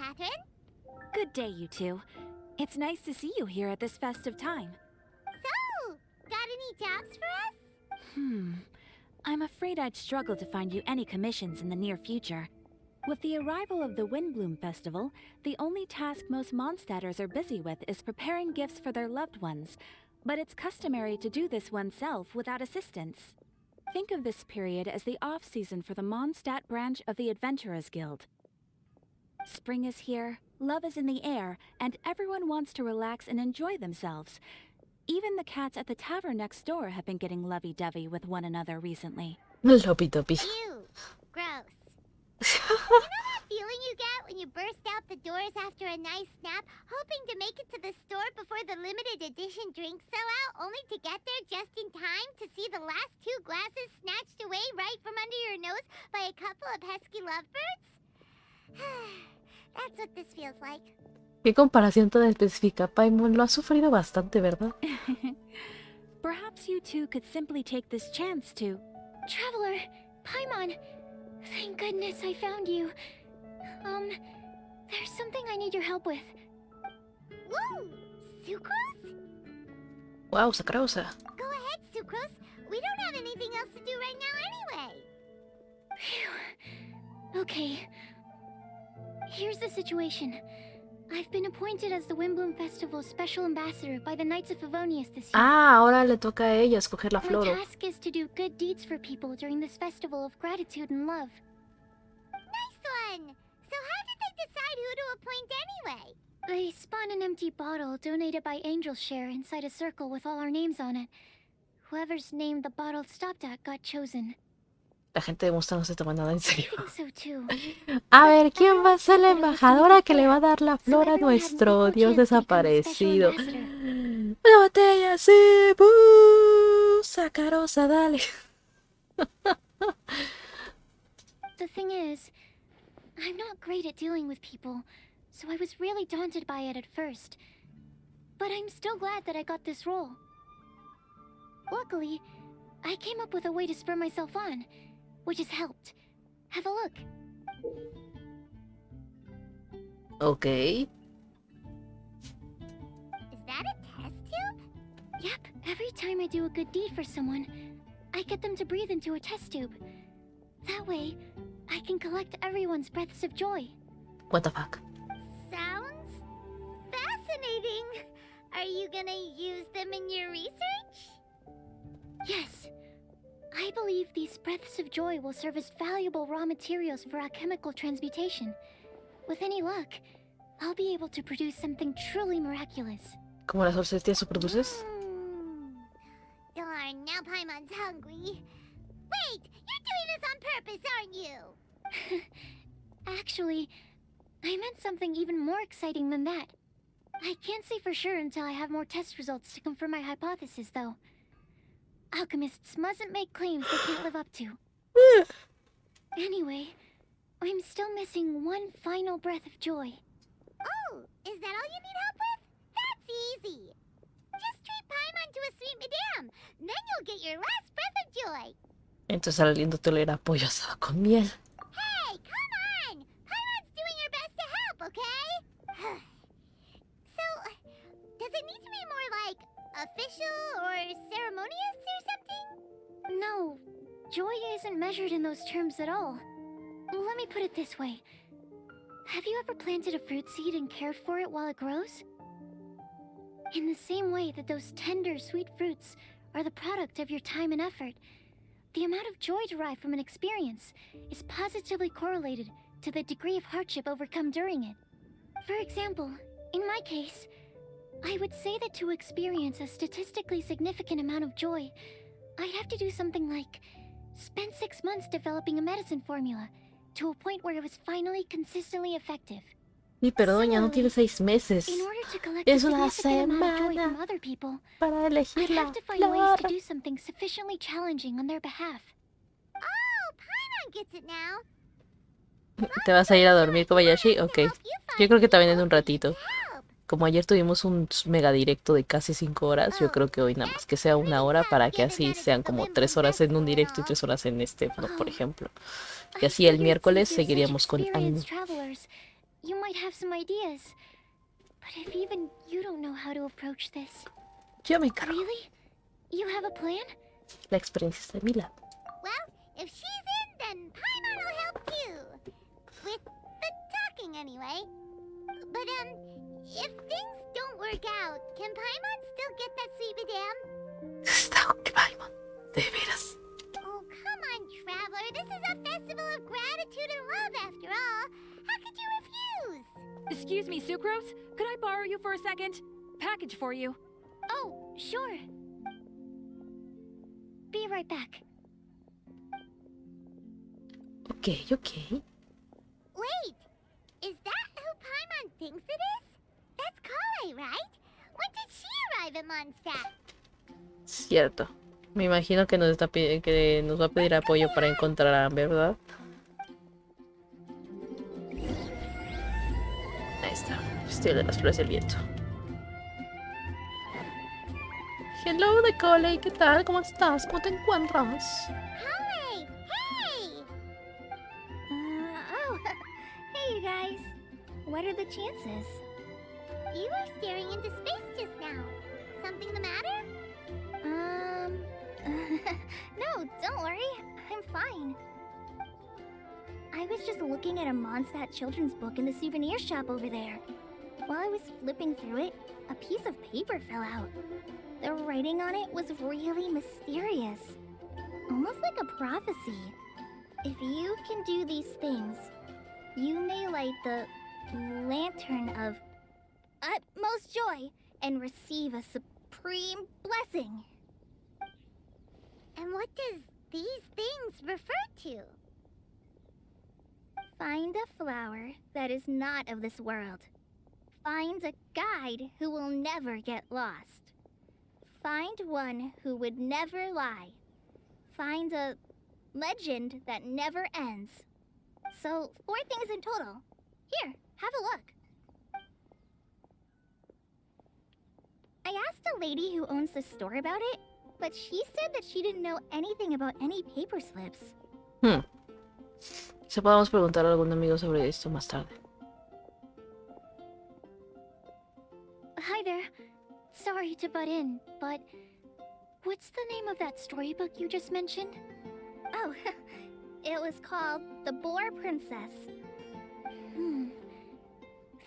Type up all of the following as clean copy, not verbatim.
Catherine. Good day, you two. It's nice to see you here at this festive time. So, got any jobs for us? I'm afraid I'd struggle to find you any commissions in the near future. With the arrival of the Windbloom Festival, the only task most Mondstadters are busy with is preparing gifts for their loved ones. But it's customary to do this oneself without assistance. Think of this period as the off-season for the Mondstadt branch of the Adventurers Guild. Spring is here, love is in the air, and everyone wants to relax and enjoy themselves. Even the cats at the tavern next door have been getting lovey-dovey with one another recently. Lopi-topi. Ew, gross. You know that feeling you get when you burst out the doors after a nice nap, hoping to make it to the store before the limited edition drinks sell out, only to get there just in time to see the last 2 glasses snatched away right from under your nose by a couple of pesky lovebirds? That's what this feels like. Qué comparación tan específica. Paimon lo ha sufrido bastante, ¿verdad? Perhaps you two could simply take this chance to... Traveler, Paimon, thank goodness I found you. There's something I need your help with. Woo! Sucrose? Wow, Sacrosa. Go ahead, Sucrose. We don't have anything else to do right now anyway. Phew. Okay. Here's the situation. I've been appointed as the Windbloom Festival's special ambassador by the Knights of Favonius this year. Ah, ahora le toca a ella escoger la My flor. task is to do good deeds for people during this festival of gratitude and love. Nice one! So how did they decide who to appoint anyway? They spun an empty bottle donated by Angel's Share inside a circle with all our names on it. Whoever's name the bottle stopped at got chosen. La gente de Mondstadt no se toma nada en I serio. think so too. A ver, ¿quién va a ser la embajadora que le va a dar la flor a nuestro dios desaparecido? ¡Una botella! ¡Sí! ¡Bú! ¡Sacarosa, dale! The thing is, I'm not great at dealing with people, so I was really daunted by it at first. But I'm still glad that I got this role. Luckily, I came up with a way to spur myself on, which has helped. Have a look. Ok. Is that a test tube? Yep, every time I do a good deed for someone, I get them to breathe into a test tube. That way, I can collect everyone's breaths of joy. What the fuck? Sounds fascinating. Are you gonna use them in your research? Yes. I believe these breaths of joy will serve as valuable raw materials for alchemical transmutation. With any luck, I'll be able to produce something truly miraculous. ¿Cómo las hortensas produces? Darn, now Paimon's hungry. Wait, you're doing this on purpose, aren't you? Actually, I meant something even more exciting than that. I can't say for sure until I have more test results to confirm my hypothesis, though. Alchemists mustn't make claims they can't live up to. Anyway, I'm still missing one final breath of joy. Oh, is that all you need help with? That's easy. Just treat Paimon to a sweet madame. Then you'll get your last breath of joy. Entonces al aliento te leerá pollo asado con miel. Hey, come on! Paimon's doing her best to help, okay? So, does it need to be more like official or ceremonious or something? No, joy isn't measured in those terms at all. Let me put it this way. Have you ever planted a fruit seed and cared for it while it grows? In the same way that those tender, sweet fruits are the product of your time and effort, the amount of joy derived from an experience is positively correlated to the degree of hardship overcome during it. For example, in my case, I would say that to experience a statistically significant amount of joy, I'd have to do something like spend 6 months developing a medicine formula to a point where it was finally consistently effective. Sí, perdón, ya no tiene 6 meses. In order to collect Es a una significant amount of joy from semana other people, para I'd elegir la have to find ways to flor. do something sufficiently challenging on their behalf. Oh, Paimon gets it now. ¿Te vas a ir a dormir, Kobayashi? Ok. Yo creo que también en un ratito. Como ayer tuvimos un mega directo de casi 5 horas, yo creo que hoy nada más que sea 1 hora para que así sean como 3 horas en un directo y 3 horas en este, por ejemplo. Y así el miércoles seguiríamos con Anemo. Travelers, you might have some ideas. But if even you don't know how to approach this... Yo me encargo. Really? You have a plan? La experiencia está de mi lado. Well, if she's in, then Paimon will help too. With the talking, anyway. But, if things don't work out, can Paimon still get that sweet madam? Está Paimon. De veras. Oh, come on, Traveler. This is a festival of gratitude and love, after all. How could you refuse? Excuse me, Sucrose? Could I borrow you for a second? Package for you. Oh, sure. Be right back. Okay. Wait, is that who Paimon thinks it is? That's Kale, right? When did she arrive at Mondstadt? Cierto. Me imagino que nos que nos va a pedir apoyo para encontrar a Amber, ¿verdad? Ahí está. Estoy de las flores del viento. Hello, Nicole. ¿Qué tal? ¿Cómo estás? ¿Cómo te encuentras? Kale, hey! Oh, hey you guys. What are the chances? You were staring into space just now. Something the matter? No, don't worry. I'm fine. I was just looking at a Mondstadt children's book in the souvenir shop over there. While I was flipping through it, a piece of paper fell out. The writing on it was really mysterious. Almost like a prophecy. If you can do these things, you may light the lantern of utmost joy and receive a supreme blessing. And what does these things refer to? Find a flower that is not of this world. Find a guide who will never get lost. Find one who would never lie. Find a legend that never ends. So, 4 things in total. Here, have a look. I asked a lady who owns the store about it, but she said that she didn't know anything about any paper slips. Se podemos preguntar a algún amigo sobre esto más tarde. Hi there. Sorry to butt in, but what's the name of that storybook you just mentioned? Oh, it was called The Boar Princess.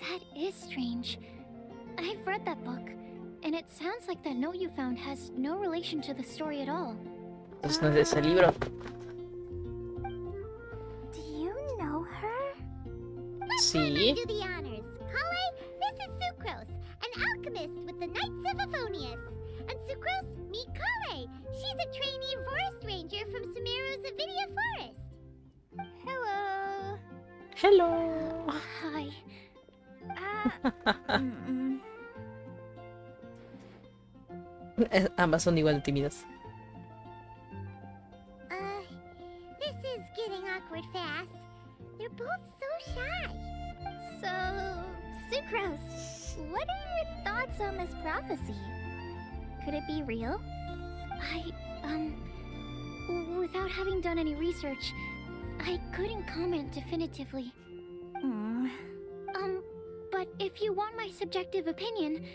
That is strange. I've read that book, and it sounds like that note you found has no relation to the story at all. Entonces no es de ese libro. Do you know her? Sí. Do the honors. Kale, this is Sucrose, an alchemist with the Knights of Aphonius. And Sucrose, meet Kale. She's a trainee forest ranger from Sumeru's Avidia Forest. Hello. Hello. Hi. Ambas son igual de tímidas. This is getting awkward fast. They're both so shy. So, Sucrose, what are your thoughts on this prophecy? Could it be real? Without having done any research, I couldn't comment definitively. But if you want my subjective opinion,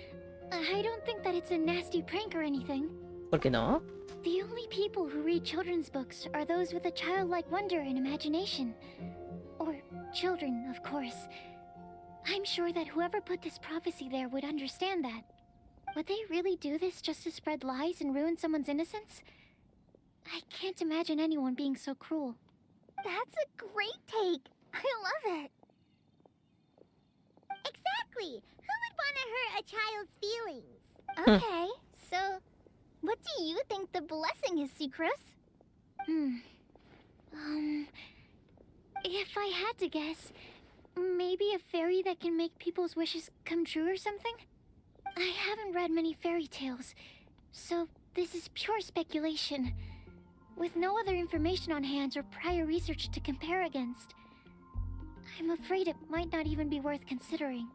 I don't think that it's a nasty prank or anything. ¿Por qué no? The only people who read children's books are those with a childlike wonder and imagination. Or children, of course. I'm sure that whoever put this prophecy there would understand that. Would they really do this just to spread lies and ruin someone's innocence? I can't imagine anyone being so cruel. That's a great take. I love it. Exactly. Who would want to hurt a child's feelings? Okay, so what do you think the blessing is, Sucrose? If I had to guess, maybe a fairy that can make people's wishes come true or something? I haven't read many fairy tales, so this is pure speculation, with no other information on hand or prior research to compare against. I'm afraid it might not even be worth considering.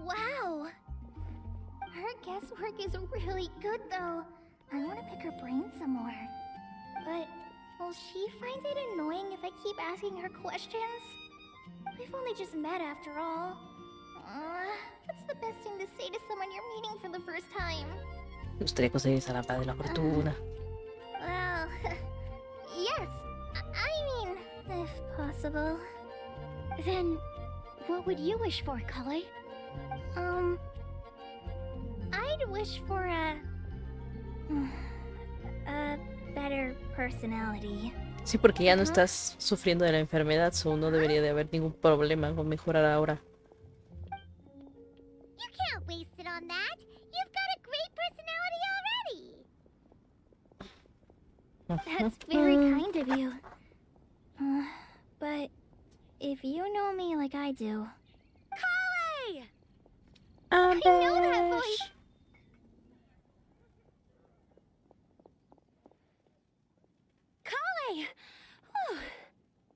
Wow! Her guesswork is really good, though. I want to pick her brain some more. But will she find it annoying if I keep asking her questions? We've only just met after all. What's the best thing to say to someone you're meeting for the first time? Me gustaría conseguir esa lámpara de la fortuna. Well, yes. I mean, if possible. Then, what would you wish for, Kale? I'd wish for a better personality. Sí, porque ya no estás sufriendo de la enfermedad, so no debería de haber ningún problema con mejorar ahora. You can't waste it on that. You've got a great personality already. That's very kind of you. But if you know me like I do... Kale! I know that voice! Kale! Whew.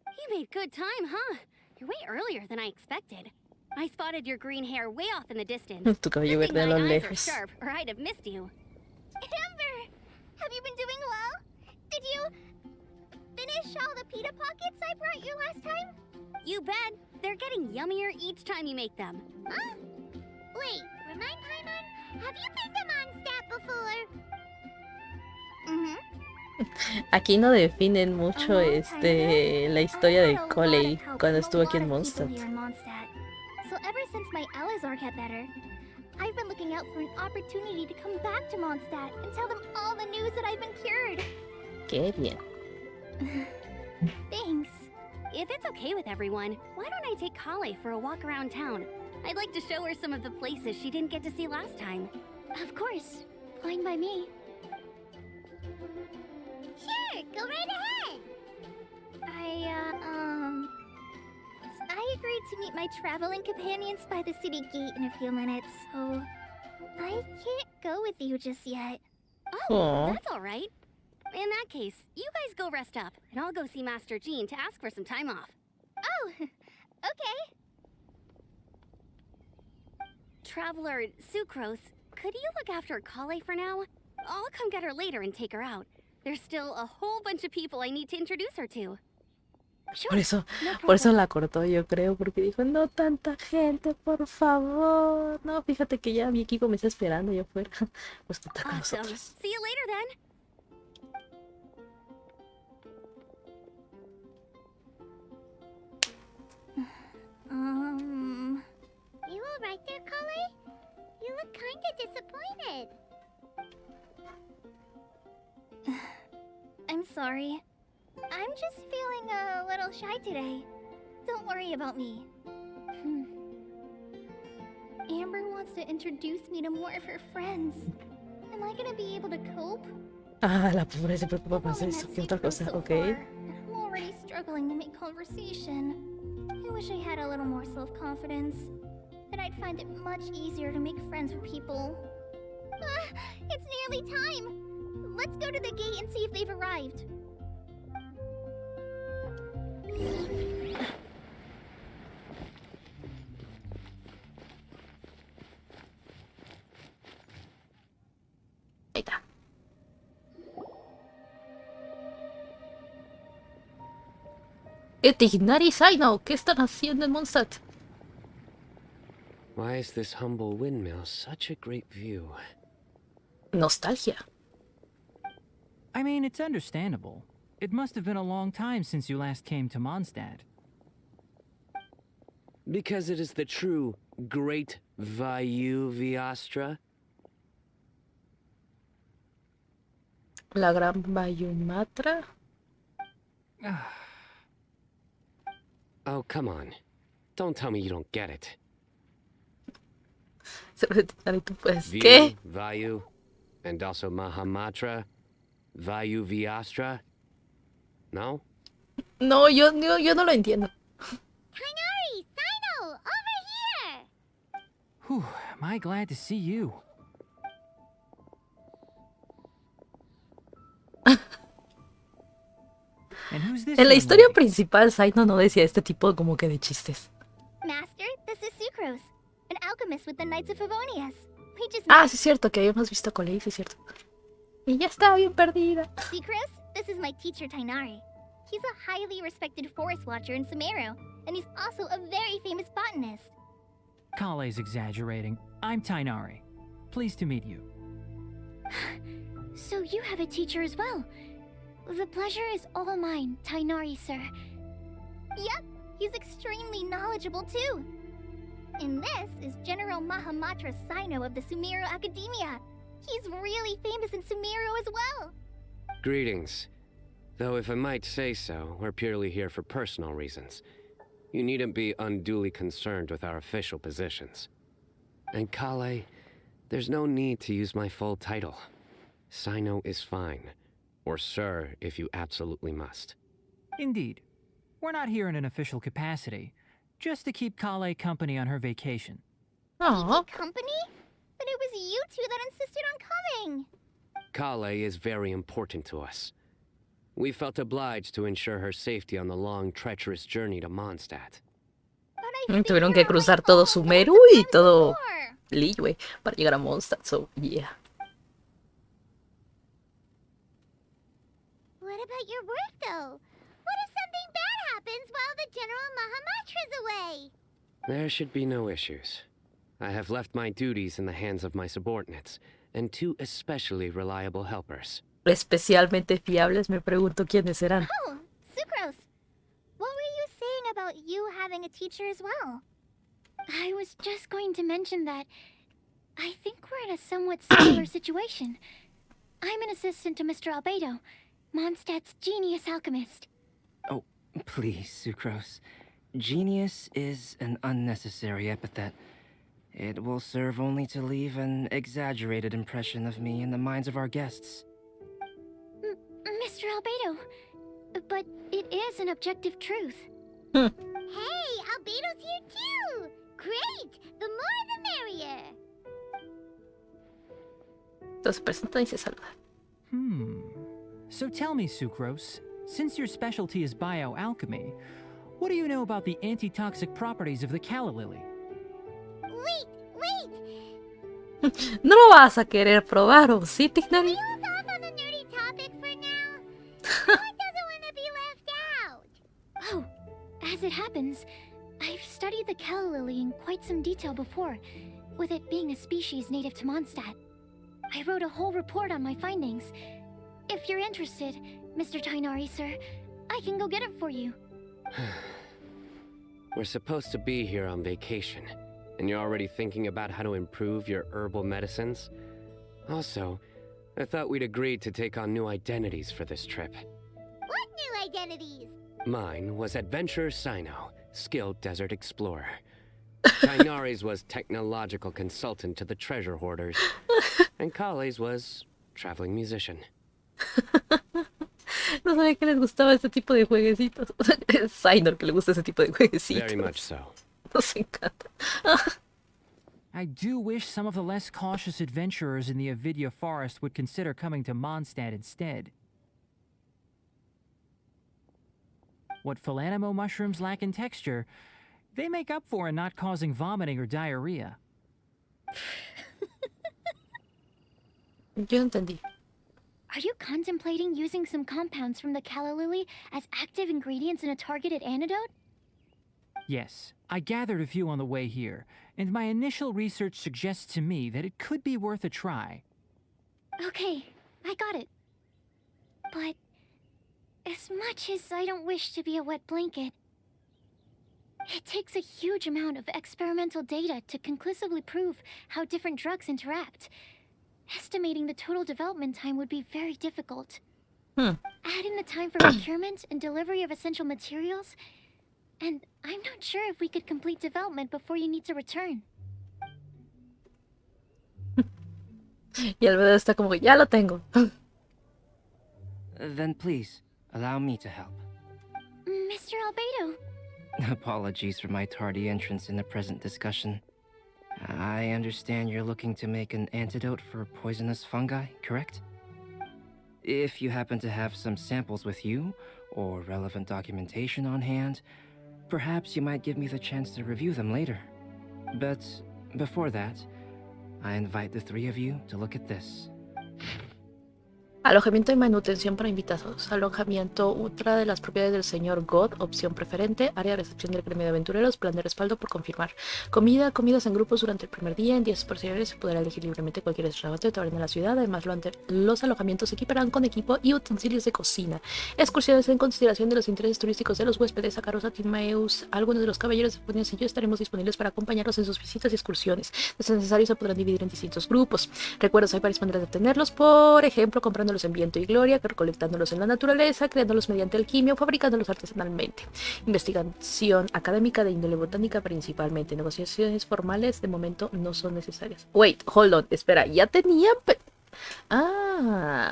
You made good time, huh? You're way earlier than I expected. I spotted your green hair way off in the distance. Tu cabello Good thing verde a my lo eyes are lejos. sharp, or I'd have missed you. Amber! Have you been doing well? Did you finish all the pita pockets I brought you last time? You bet. They're getting yummier each time you make them. Huh? Wait, remind Paimon, have you been to Mondstadt before? Aquí no definen mucho la historia de Coley cuando estuvo aquí en Mondstadt. So ever since my Alizar got better, I've been looking out for an opportunity to come back to Mondstadt and tell them all the news that I've been cured. Qué bien. Thanks. If it's okay with everyone, why don't I take Kale for a walk around town? I'd like to show her some of the places she didn't get to see last time. Of course. Fine by me. Sure, go right ahead. I agreed to meet my traveling companions by the city gate in a few minutes, so I can't go with you just yet. Oh, Aw. that's all right. In that case, you guys go rest up, and I'll go see Master Jean to ask for some time off. Oh, okay. Traveler Sucrose, could you look after Kale for now? I'll come get her later and take her out. There's still a whole bunch of people I need to introduce her to. Por eso la cortó, yo creo, porque dijo, no tanta gente, por favor. No, fíjate que ya mi equipo me está esperando allá afuera. Pues que está con Awesome. nosotros. See you later then. You all right there, Kale? You look kinda disappointed. I'm sorry. I'm just feeling a little shy today. Don't worry about me. Amber wants to introduce me to more of her friends. Am I gonna be able to cope? Ah, la pobre se preocupa I've más de only eso met que otra Sucrose cosa, so ok. far, and I'm already struggling to make conversation. I wish I had a little more self-confidence. Then I'd find it much easier to make friends with people. It's nearly time! Let's go to the gate and see if they've arrived. Ahí está. Tignari Saino, ¿qué están haciendo en Mondstadt? Why is this humble windmill such a great view? Nostalgia. I mean, it's understandable. It must have been a long time since you last came to Mondstadt. Because it is the true Great Vayu Viastra? La Gran Bayumatra. Oh, come on. Don't tell me you don't get it. Tignari, tú puedes. View, ¿Qué? Vayu, and also Mahamatra, Vayu Viastra? No? No, yo no lo entiendo. Kainari, Sino, over here! Whew, am I glad to see you. And who's this En la young historia lady? principal, Saino no decía este tipo como que de chistes. Master, this is Sucrose, an alchemist with the Knights of Favonius. We just Ah, met. sí es cierto, que habíamos visto a Colei, sí es cierto. Y ya estaba bien perdida. Sucrose, this is my teacher Tainari. He's a highly respected forest watcher in Sumeru, and he's also a very famous botanist. Kale's exaggerating. I'm Tainari. Pleased to meet you. So you have a teacher as well. The pleasure is all mine, Tainari, sir. Yep, he's extremely knowledgeable too. And this is General Mahamatra Sino of the Sumeru Academia. He's really famous in Sumeru as well. Greetings. Though if I might say so, we're purely here for personal reasons. You needn't be unduly concerned with our official positions. And Kale, there's no need to use my full title. Sino is fine. Or sir, if you absolutely must. Indeed. We're not here in an official capacity, just to keep Kale company on her vacation. Aw. Company? But it was you two that insisted on coming. Kale is very important to us. We felt obliged to ensure her safety on the long, treacherous journey to Mondstadt. Tuvieron que cruzar todo Sumeru y todo Liyue para llegar a Mondstadt, so yeah. What about your work, though? What if something bad happens while the General Mahamatra's away? There should be no issues. I have left my duties in the hands of my subordinates, and 2 especially reliable helpers. Especialmente fiables, me pregunto quiénes serán. Oh, Sucrose. What were you saying about you having a teacher as well? I was just going to mention that I think we're in a somewhat similar situation. I'm an assistant to Mr. Albedo, Mondstadt's genius alchemist. Oh, please, Sucrose. Genius is an unnecessary epithet. It will serve only to leave an exaggerated impression of me in the minds of our guests. Mr. Albedo, but it is an objective truth. Hey, Albedo's here too! Great! The more the merrier! Entonces presenta y se saluda. So tell me, Sucrose, since your specialty is bioalchemy, what do you know about the antitoxic properties of the calla lily? Wait! No lo vas a querer probar, ¿o sí, Piquenle? Hold off on the nerdy topic for now. No one doesn't want to be left out. Oh, as it happens, I've studied the calla lily in quite some detail before, with it being a species native to Mondstadt. I wrote a whole report on my findings. If you're interested, Mr. Tainari, sir, I can go get it for you. We're supposed to be here on vacation, and you're already thinking about how to improve your herbal medicines? Also, I thought we'd agreed to take on new identities for this trip. What new identities? Mine was Adventurer Sino, skilled desert explorer. Tainari's was technological consultant to the treasure hoarders. And Kale's was traveling musician. No sabía que les gustaba este tipo de jueguecitos. Es Sainor que le gusta ese tipo de jueguecitos. Very much so. Nos encanta. I do wish some of the less cautious adventurers in the Avidya forest would consider coming to Mondstadt instead. What Anemo mushrooms lack in texture, they make up for in not causing vomiting or diarrhea. Yo no entendí. Are you contemplating using some compounds from the calla lily as active ingredients in a targeted antidote? Yes, I gathered a few on the way here, and my initial research suggests to me that it could be worth a try. Okay, I got it. But as much as I don't wish to be a wet blanket, it takes a huge amount of experimental data to conclusively prove how different drugs interact. Estimating the total development time would be very difficult. Add in the time for procurement and delivery of essential materials, and I'm not sure if we could complete development before you need to return. Y Albedo está como que ya lo tengo. Then please, allow me to help. Mr. Albedo. Apologies for my tardy entrance in the present discussion. I understand you're looking to make an antidote for poisonous fungi, correct? If you happen to have some samples with you, or relevant documentation on hand, perhaps you might give me the chance to review them later. But before that, I invite the 3 of you to look at this. Alojamiento y manutención para invitados. Alojamiento, otra de las propiedades del señor God, opción preferente. Área de recepción del gremio de aventureros, plan de respaldo por confirmar. Comidas en grupos durante el primer día. En días posteriores se podrá elegir libremente cualquier restaurante o taberna en la ciudad. Además, los alojamientos se equiparán con equipo y utensilios de cocina. Excursiones en consideración de los intereses turísticos de los huéspedes. A Carosa, Timaeus, algunos de los caballeros de Ponias y yo estaremos disponibles para acompañarlos en sus visitas y excursiones. De ser necesario, se podrán dividir en distintos grupos. Recuerda, hay varias maneras de obtenerlos. Por ejemplo, comprando en viento y gloria, recolectándolos en la naturaleza, creándolos mediante alquimia o fabricándolos artesanalmente. Investigación académica de índole botánica principalmente. Negociaciones formales de momento no son necesarias. Wait, hold on, espera, ya tenía...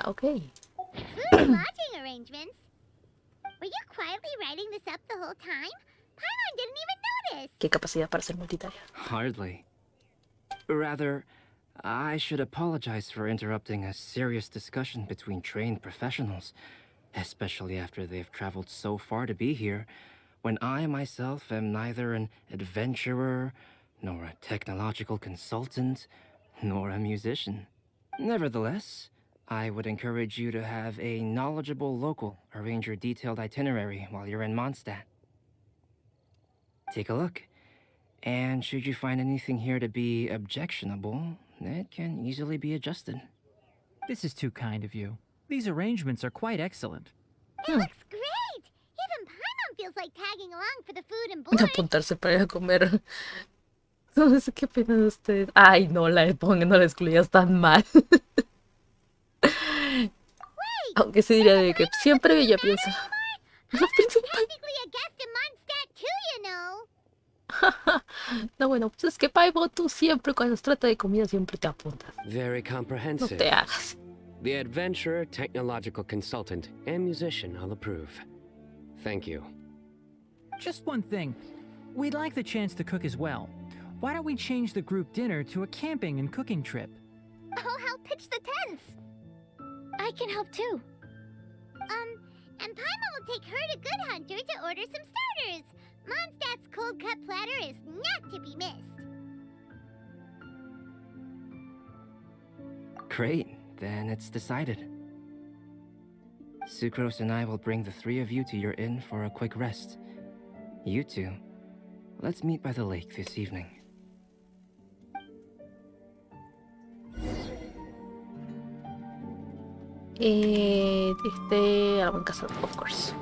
ok. Food lodging arrangements. Were you quietly writing this up the whole time? Paimon didn't even notice. ¿Qué capacidad para ser multitarea? Hardly. Rather, I should apologize for interrupting a serious discussion between trained professionals, especially after they've traveled so far to be here, when I myself am neither an adventurer, nor a technological consultant, nor a musician. Nevertheless, I would encourage you to have a knowledgeable local arrange your detailed itinerary while you're in Mondstadt. Take a look, and should you find anything here to be objectionable, it can easily be adjusted. This is too kind of you. These arrangements are quite excellent. It looks great! Even Paimon feels like tagging along for the food and board. Apuntarse para ir a comer. No sé qué opinan ustedes. Ay, no la no la excluyas tan mal. Aunque se diría de que siempre ella piensa. Technically a guest in Mondstadt too, you know. No, bueno, pues es que Paibo, tú siempre cuando se trata de comida siempre te apuntas. Very No comprehensive. te hagas. The adventurer, technological consultant, and musician all approve. Thank you. Just one thing. We'd like the chance to cook as well. Why don't we change the group dinner to a camping and cooking trip? I'll help pitch the tents. I can help too. And Paimon will take her to Good Hunter to order some starters. Mondstadt's cold cut platter is not to be missed. Great, then it's decided. Sucrose and I will bring the three of you to your inn for a quick rest. You two, let's meet by the lake this evening. Algo en casa, of course.